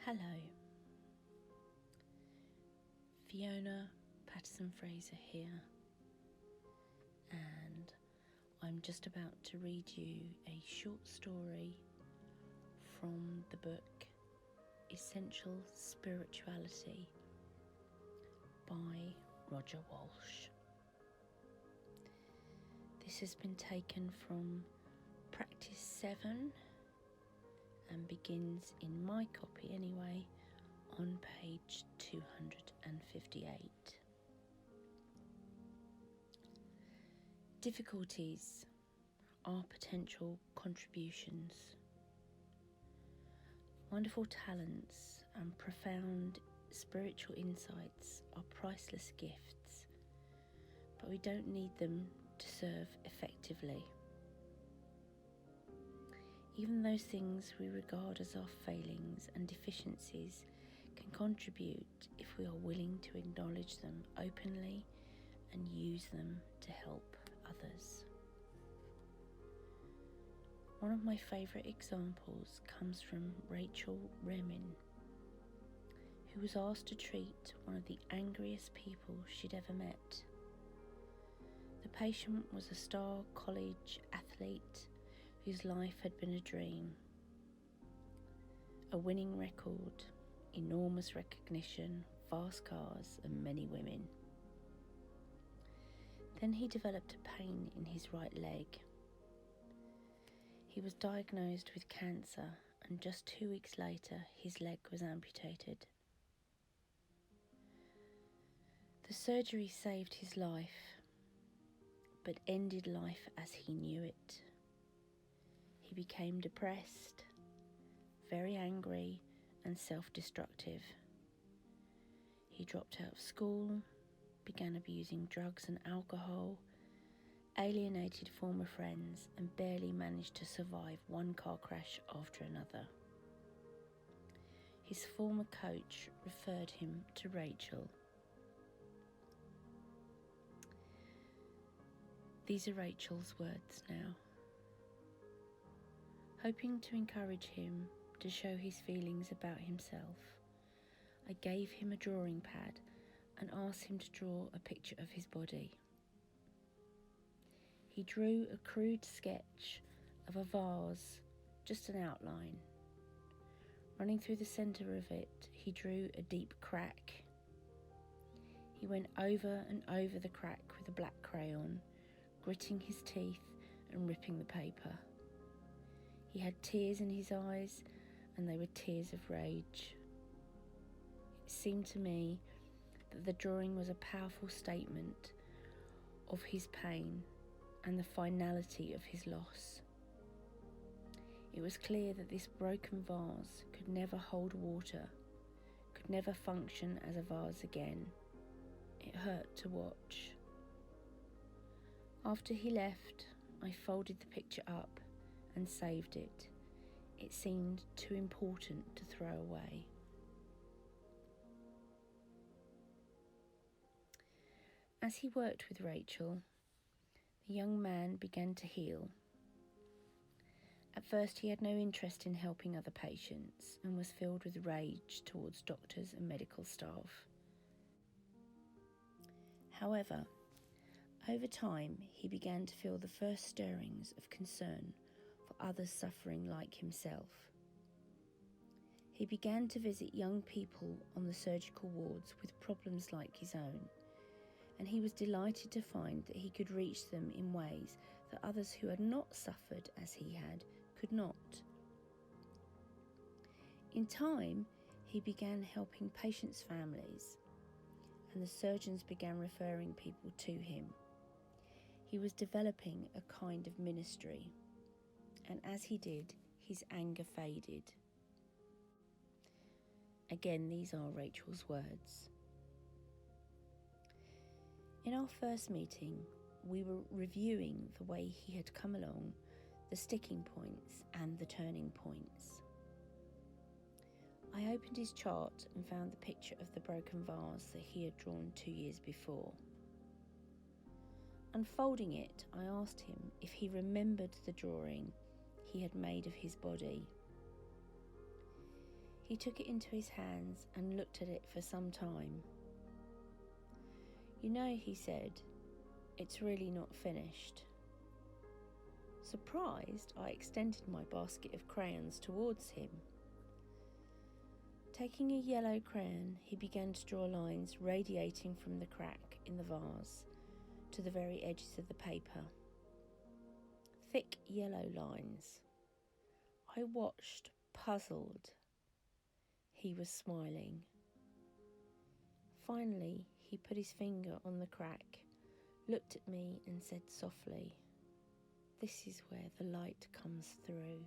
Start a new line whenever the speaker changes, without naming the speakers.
Hello, Fiona Patterson-Fraser here, and I'm just about to read you a short story from the book Essential Spirituality by Roger Walsh. This has been taken from Practice 7 and begins, in my copy anyway, on page 258. Difficulties are potential contributions. Wonderful talents and profound spiritual insights are priceless gifts, but we don't need them to serve effectively. Even those things we regard as our failings and deficiencies can contribute if we are willing to acknowledge them openly and use them to help others. One of my favourite examples comes from Rachel Remin, who was asked to treat one of the angriest people she'd ever met. The patient was a star college athlete whose life had been a dream. A winning record, enormous recognition, fast cars and many women. Then he developed a pain in his right leg. He was diagnosed with cancer, and just 2 weeks later his leg was amputated. The surgery saved his life, but ended life as he knew it. He became depressed, very angry and self-destructive. He dropped out of school, began abusing drugs and alcohol, alienated former friends, and barely managed to survive one car crash after another. His former coach referred him to Rachel. These are Rachel's words now. Hoping to encourage him to show his feelings about himself, I gave him a drawing pad and asked him to draw a picture of his body. He drew a crude sketch of a vase, just an outline. Running through the centre of it, he drew a deep crack. He went over and over the crack with a black crayon, gritting his teeth and ripping the paper. He had tears in his eyes, and they were tears of rage. It seemed to me that the drawing was a powerful statement of his pain and the finality of his loss. It was clear that this broken vase could never hold water, could never function as a vase again. It hurt to watch. After he left, I folded the picture up and saved it. It seemed too important to throw away. As he worked with Rachel, the young man began to heal. At first he had no interest in helping other patients and was filled with rage towards doctors and medical staff. However, over time he began to feel the first stirrings of concern for others suffering like himself. He began to visit young people on the surgical wards with problems like his own, and he was delighted to find that he could reach them in ways that others who had not suffered as he had could not. In time, he began helping patients' families, and the surgeons began referring people to him. He was developing a kind of ministry, and as he did, his anger faded. Again, these are Rachel's words. In our first meeting, we were reviewing the way he had come along, the sticking points and the turning points. I opened his chart and found the picture of the broken vase that he had drawn 2 years before. Unfolding it, I asked him if he remembered the drawing he had made of his body. He took it into his hands and looked at it for some time. "You know," he said, "it's really not finished." Surprised, I extended my basket of crayons towards him. Taking a yellow crayon, he began to draw lines radiating from the crack in the vase to the very edges of the paper. Thick yellow lines. I watched, puzzled. He was smiling. Finally, he put his finger on the crack, looked at me and said softly, "This is where the light comes through."